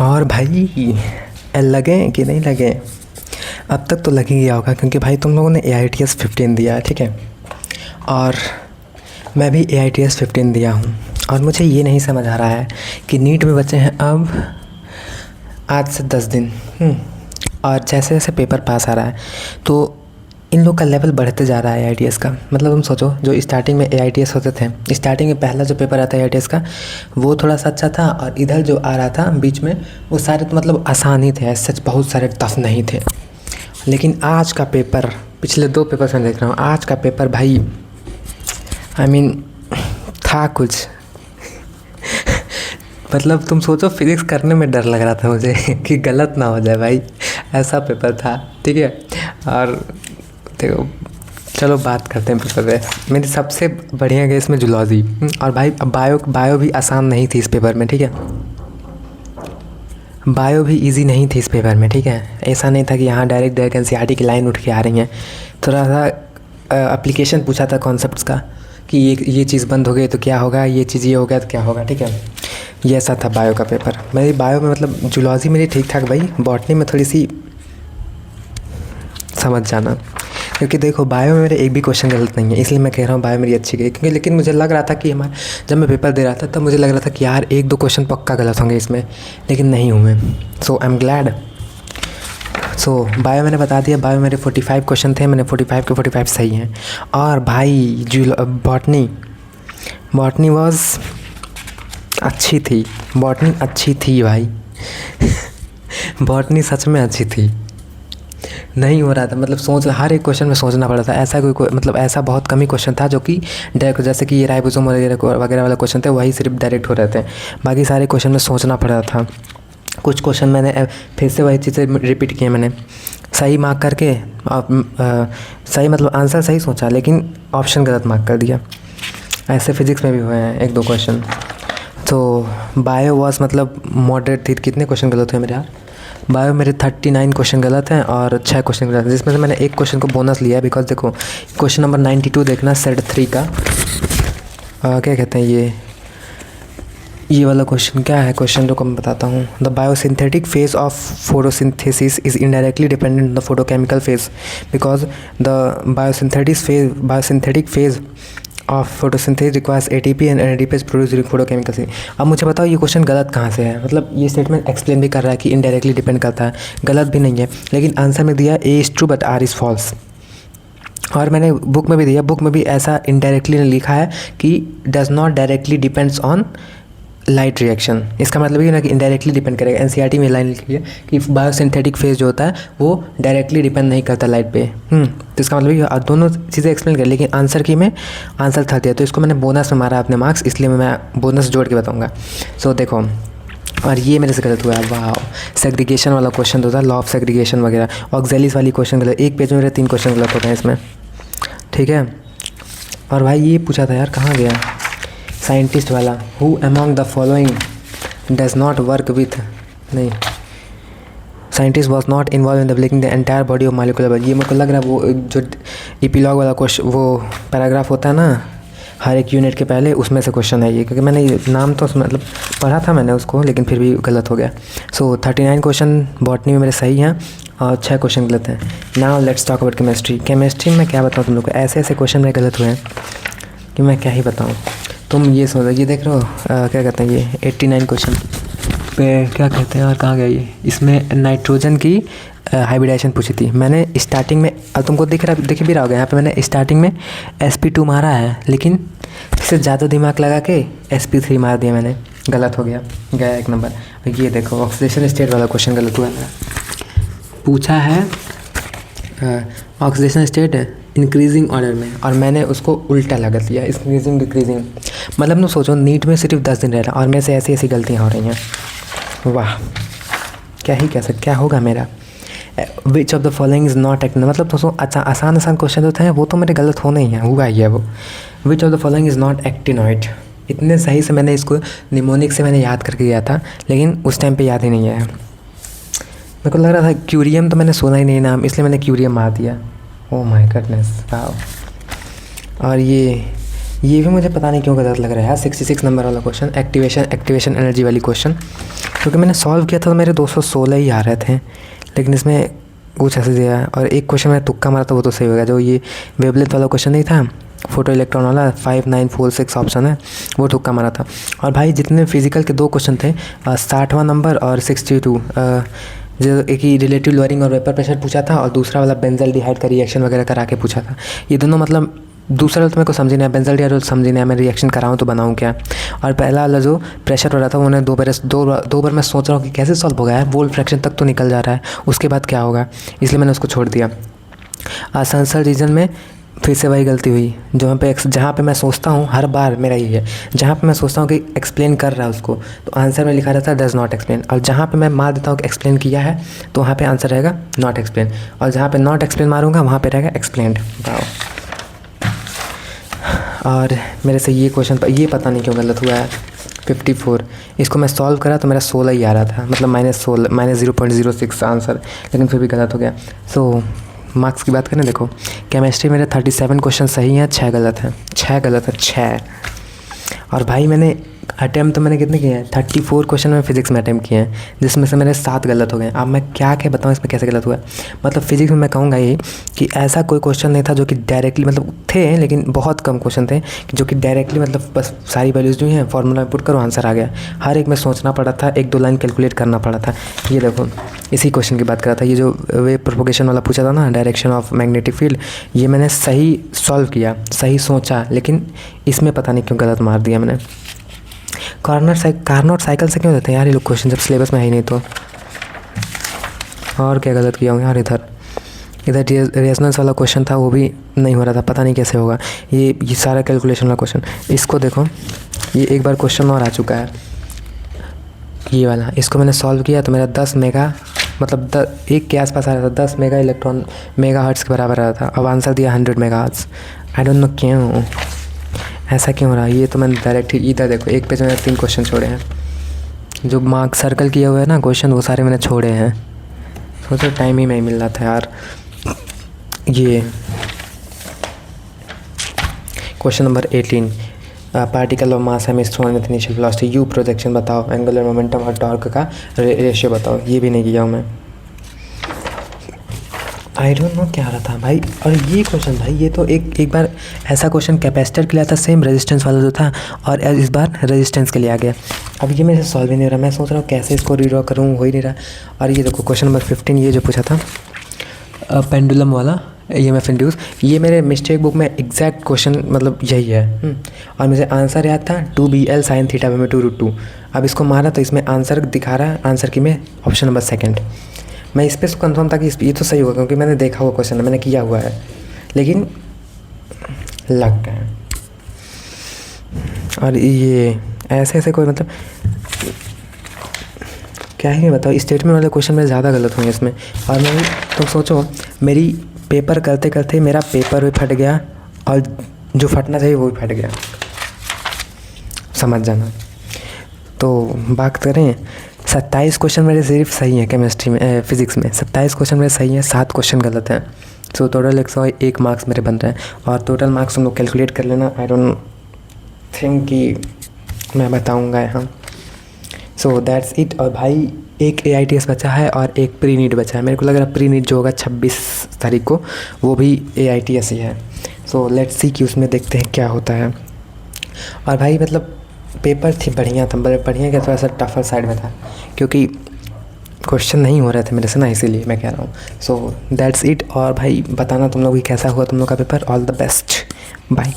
और भाई लगे कि नहीं लगे? अब तक तो लग ही गया होगा, क्योंकि भाई तुम लोगों ने AITS 15 दिया है, ठीक है, और मैं भी AITS 15 दिया हूँ। और मुझे ये नहीं समझ आ रहा है कि नीट में बचे हैं अब आज से 10 दिन, और जैसे जैसे पेपर पास आ रहा है तो इन लोग का लेवल बढ़ते जा रहा है AITS का। मतलब तुम सोचो, जो स्टार्टिंग में AITS होते थे, स्टार्टिंग में पहला जो पेपर आता है AITS का, वो थोड़ा सा अच्छा था, और इधर जो आ रहा था बीच में वो सारे तो मतलब आसान ही थे, सच बहुत सारे टफ नहीं थे। लेकिन आज का पेपर, पिछले 2 पेपर से मैं देख रहा हूँ, आज का पेपर भाई था कुछ मतलब तुम सोचो, फिजिक्स करने में डर लग रहा था मुझे कि गलत ना हो जाए भाई, ऐसा पेपर था, ठीक है। और देखो, चलो बात करते हैं पेपर पे। मेरी सबसे बढ़िया गई इसमें जूलॉजी, और भाई बायो भी आसान नहीं थी इस पेपर में, ठीक है। बायो भी इजी नहीं थी इस पेपर में, ठीक है। ऐसा नहीं था कि यहाँ डायरेक्ट NCERT की लाइन उठ के आ रही हैं। थोड़ा सा एप्लीकेशन पूछा था कॉन्सेप्ट्स का, कि ये चीज़ बंद हो गई तो क्या होगा, ये चीज़ ये हो गया तो क्या होगा, ठीक है। ये ऐसा था बायो का पेपर। मेरी बायो में मतलब जूलॉजी मेरी ठीक ठाक भाई, बॉटनी में थोड़ी सी समझ जाना, क्योंकि देखो बायो में मेरे एक भी क्वेश्चन गलत नहीं है, इसलिए मैं कह रहा हूँ बायो मेरी अच्छी गई। क्योंकि लेकिन मुझे लग रहा था कि जब मैं पेपर दे रहा था तब मुझे लग रहा था कि यार 1-2 क्वेश्चन पक्का गलत होंगे इसमें, लेकिन नहीं हुए। So I am glad. So bio मैंने बता दिया, बायो मेरे 45 क्वेश्चन थे, मैंने 45 के 45 सही हैं। और भाई बॉटनी वॉज अच्छी थी, बॉटनी अच्छी थी भाई बॉटनी सच में अच्छी थी। नहीं हो रहा था, मतलब हर एक क्वेश्चन में सोचना पड़ा था। ऐसा मतलब ऐसा बहुत कम ही क्वेश्चन था जो कि डायरेक्ट, जैसे कि ये राइबोसोम वगैरह वाला क्वेश्चन थे, वही सिर्फ डायरेक्ट हो रहे थे। बाकी सारे क्वेश्चन में सोचना पड़ रहा था। कुछ क्वेश्चन मैंने फिर से वही चीज़ें रिपीट किए मैंने, सही मार्क करके, सही मतलब आंसर सही सोचा लेकिन ऑप्शन गलत मार्क कर दिया। ऐसे फिजिक्स में भी हुए हैं 1-2 क्वेश्चन। तो बायो वॉज मतलब मॉडरेट थी। कितने क्वेश्चन गलत हुए मेरे यार? बायो मेरे 39 क्वेश्चन गलत हैं और 6 क्वेश्चन गलत हैं, जिसमें से मैंने 1 क्वेश्चन को बोनस लिया है। बिकॉज देखो, क्वेश्चन नंबर 92 देखना, सेट 3 का क्या कहते हैं, ये वाला क्वेश्चन क्या है? क्वेश्चन जो मैं बताता हूँ। The biosynthetic phase of photosynthesis is indirectly dependent on the photochemical phase, because the biosynthetic phase of photosynthesis requires ATP and ADP is produce during photochemical. अब मुझे बताओ ये क्वेश्चन गलत कहाँ से है? मतलब ये स्टेटमेंट एक्सप्लेन भी कर रहा है कि इनडायरेक्टली डिपेंड करता है, गलत भी नहीं है, लेकिन आंसर में दिया A is true but R is false। और मैंने बुक में भी दिया, बुक में भी ऐसा इनडायरेक्टली लिखा है कि does not directly depends on light reaction. इसका मतलब ये ना कि इनडायरेक्टली डिपेंड करेगा। NCERT में लाइन लिखी है कि बायोसिंथेटिक फेज जो होता है वो डायरेक्टली डिपेंड नहीं करता लाइट पे। तो इसका मतलब ये दोनों चीज़ें एक्सप्लेन कर, लेकिन आंसर की में आंसर था दिया, तो इसको मैंने बोनस में मारा अपने मार्क्स, इसलिए मैं बोनस जोड़ के बताऊँगा। सो देखो, और ये मेरे से गलत हुआ है। वाह, सेग्रीगेशन वाला क्वेश्चन तो था, लॉ ऑफ सेग्रीगेशन वगैरह। ऑक्जेलिस वाली क्वेश्चन गलत, एक पेज में मेरे 3 क्वेश्चन गलत होते हैं इसमें, ठीक है। और भाई ये पूछा था यार, कहाँ गया साइंटिस्ट वाला, who among the following does not work with, नहीं, scientist was not involve in the breaking the entire body of molecular. ये मेरे को लग रहा है वो जो एपिलॉग वाला क्वेश्चन, वो पैराग्राफ होता है ना हर एक यूनिट के पहले, उसमें से क्वेश्चन है ये, क्योंकि मैंने ये नाम तो मतलब पढ़ा था मैंने उसको, लेकिन फिर भी गलत हो गया। सो 39 क्वेश्चन बॉटनी में मेरे सही हैं और 6 क्वेश्चन गलत हैं। Now let's talk about chemistry. Chemistry में क्या बताऊँ तुम लोग को, ऐसे ऐसे क्वेश्चन मेरे गलत हुए हैं कि मैं क्या ही बताऊँ। तुम ये सोचो, ये देख रहे हो क्या कहते हैं, ये 89 क्वेश्चन पे क्या कहते हैं, और कहाँ गया ये, इसमें नाइट्रोजन की हाइब्रिडाइजेशन पूछी थी मैंने स्टार्टिंग में। अब तुमको दिख भी रहा होगा, यहाँ पे मैंने स्टार्टिंग में sp2 मारा है, लेकिन इससे ज़्यादा दिमाग लगा के sp3 मार दिया मैंने, गलत हो गया 1 नंबर। ये देखो ऑक्सीडेशन स्टेट वाला क्वेश्चन गलत हुआ है। पूछा है ऑक्सीडेशन स्टेट इंक्रीजिंग ऑर्डर में, और मैंने उसको उल्टा लगा दिया, इंक्रीजिंग डिक्रीजिंग। मतलब ना सोचो, नीट में सिर्फ 10 दिन रह रहा और मेरे से ऐसी ऐसी गलतियाँ हो रही हैं। वाह, क्या ही कैसे क्या होगा मेरा। Which of the following is not actinoid, मतलब दोस्तों अच्छा आसान क्वेश्चन जो थे वो तो मेरे गलत होने ही हैं, हुआ ही है वो। Which of the following is not actinoid, इतने सही से मैंने इसको निमोनिक से मैंने याद करके गया था, लेकिन उस टाइम पे याद ही नहीं आया। मेरे को लग रहा था क्यूरियम, तो मैंने सुना ही नहीं नाम, इसलिए मैंने क्यूरियम मार दिया। Oh my goodness, wow. और ये भी मुझे पता नहीं क्यों गलत लग रहा है 66 नंबर वाला क्वेश्चन, एक्टिवेशन एनर्जी वाली क्वेश्चन, क्योंकि मैंने सॉल्व किया था तो मेरे 216 ही आ रहे थे, लेकिन इसमें कुछ ऐसे दिया है। और एक क्वेश्चन मैंने तुक्का मारा था वो तो सही हो गया, जो ये वेवलेंथ वाला क्वेश्चन नहीं था, फोटो इलेक्ट्रॉन वाला 5946 ऑप्शन है, वो तुक्का मारा था। और भाई जितने फिजिकल के 2 क्वेश्चन थे, 60वां नंबर और 62, जो एक ही रिलेटिव लोअरिंग और वेपर प्रेशर पूछा था, और दूसरा वाला बेंजल्डिहाइड का रिएक्शन वगैरह करा के पूछा था। ये दोनों मतलब दूसरा वाला तो मेरे को समझ नहीं आया, बेंजल्डिहाइड समझ नहीं आया, मैं रिएक्शन कराऊँ तो बनाऊँ क्या। और पहला वाला जो प्रेशर हो रहा था उन्हें दो बार मैं सोच रहा हूँ कि कैसे सॉल्व होगा है, वोल्ट फ्रैक्शन तक तो निकल जा रहा है, उसके बाद क्या होगा, इसलिए मैंने उसको छोड़ दिया। आसंसल रीजन में फिर से वही गलती हुई, जहाँ पे मैं सोचता हूँ, हर बार मेरा ही है, जहाँ पे मैं सोचता हूँ कि एक्सप्लेन कर रहा है उसको, तो आंसर में लिखा रहता है डज़ नॉट एक्सप्लेन, और जहाँ पे मैं मार देता हूँ कि एक्सप्लेन किया है तो वहाँ पे आंसर रहेगा नॉट एक्सप्लेन, और जहाँ पे नॉट एक्सप्लेन मारूंगा वहाँ पे रहेगा एक्सप्लेन्ड। और मेरे से ये क्वेश्चन पर ये पता नहीं क्यों गलत हुआ है 54, इसको मैं सॉल्व करा तो मेरा 16 ही आ रहा था, मतलब -0.06 आंसर, लेकिन फिर भी गलत हो गया। सो मार्क्स की बात करें, देखो केमिस्ट्री मेरे 37 क्वेश्चन सही हैं, 6 गलत हैं, 6। और भाई मैंने अटैम्प्ट तो मैंने कितने किए हैं, 34 क्वेश्चन में फिजिक्स में अटैम्प्ट किए हैं, जिसमें से मेरे 7 गलत हो गए। अब मैं क्या बताऊँ इसमें कैसे गलत हुआ है। मतलब फिजिक्स में मैं कहूँगा ये कि ऐसा कोई क्वेश्चन नहीं था जो कि डायरेक्टली, मतलब थे लेकिन बहुत कम क्वेश्चन थे जो कि डायरेक्टली मतलब बस सारी वैल्यूज़ जो हैं फार्मूला पुट करो आंसर आ गया। हर एक में सोचना पड़ा था, 1-2 लाइन कैलकुलेट करना पड़ा था। ये देखो इसी क्वेश्चन की बात कर रहा था, ये जो वेव प्रोपोगेशन वाला पूछा था ना, डायरेक्शन ऑफ मैग्नेटिक फील्ड, ये मैंने सही सॉल्व किया, सही सोचा, लेकिन इसमें पता नहीं क्यों गलत मार दिया मैंने। कार्नोट साइकिल से क्यों देते हैं यार ये लोग क्वेश्चन, जब सिलेबस में है ही नहीं तो। और क्या गलत किया हूँ यार, इधर रेजोनेंस वाला क्वेश्चन था वो भी नहीं हो रहा था, पता नहीं कैसे होगा। ये सारा कैलकुलेशन वाला क्वेश्चन, इसको देखो ये एक बार क्वेश्चन और आ चुका है, ये वाला, इसको मैंने सॉल्व किया तो मेरा 10 मेगा, मतलब 1 के आसपास आ रहा था, 10 मेगा इलेक्ट्रॉन मेगाहर्ट्ज़ के बराबर आ रहा था। अब आंसर दिया 100 मेगाहर्ट्ज़। आई डोंट नो क्यों ऐसा क्यों हो रहा है। ये तो मैंने डायरेक्ट ही इधर देखो, एक पेज में 3 क्वेश्चन छोड़े हैं, जो मार्क सर्कल किए हुए हैं ना क्वेश्चन, वो सारे मैंने छोड़े हैं। सोचो टाइम ही नहीं मिल रहा था यार। ये question number 18, particle of mass है thrown with initial velocity, u projection बताओ, एंगुलर मोमेंटम और टॉर्क का रेशियो बताओ। ये भी नहीं किया हूँ मैं, आई डोंट नो क्या आ रहा था भाई। और ये क्वेश्चन भाई, ये तो एक बार ऐसा क्वेश्चन कैपेसिटर के लिए था, सेम रेजिस्टेंस वाला जो था, और इस बार रेजिस्टेंस के लिए आ गया। अब ये मेरे से सॉल्व ही नहीं हो रहा, मैं सोच रहा हूँ कैसे इसको रीड्रॉ करूँ, हो ही नहीं रहा। और ये देखो क्वेश्चन नंबर 15, ये जो पूछा था पेंडुलम वाला EMF इंड्यूस, ये मेरे मिस्टेक बुक में एग्जैक्ट क्वेश्चन मतलब यही है। और मुझे आंसर याद था 2BL sin θ 2√2। अब इसको मारा तो इसमें आंसर दिखा रहा है, आंसर की में ऑप्शन नंबर 2। मैं इस पर कंफर्म था कि ये तो सही होगा, क्योंकि मैंने देखा हुआ क्वेश्चन है, मैंने किया हुआ है, लेकिन लग गया। और ये ऐसे कोई मतलब क्या ही नहीं बताओ, स्टेटमेंट वाले क्वेश्चन में ज़्यादा गलत हुए इसमें। और मैं तुम सोचो, मेरी पेपर करते करते मेरा पेपर भी फट गया, और जो फटना चाहिए वो भी फट गया, समझ जाना। तो बात करें, 27 क्वेश्चन मेरे सिर्फ सही हैं केमिस्ट्री में, फिजिक्स में 27 क्वेश्चन मेरे सही हैं, 7 क्वेश्चन गलत हैं। सो टोटल 101 मार्क्स मेरे बन रहे हैं। और टोटल मार्क्स तुम लोग कैलकुलेट कर लेना, आई डोंट थिंक कि मैं बताऊंगा यहाँ। So that's it. और भाई एक AITS बचा है और एक प्री नीट बचा है। मेरे को लग रहा है प्री नीट जो होगा 26 तारीख को, वो भी AITS ही है। सो लेट्स सी कि उसमें देखते हैं क्या होता है। और भाई मतलब पेपर थी बढ़िया था, बढ़िया क्या, थोड़ा सा टफर साइड में था, क्योंकि क्वेश्चन नहीं हो रहे थे मेरे से ना, इसीलिए मैं कह रहा हूँ। So that's it. और भाई बताना तुम लोग भी कैसा हुआ तुम लोग का paper. All the best, bye.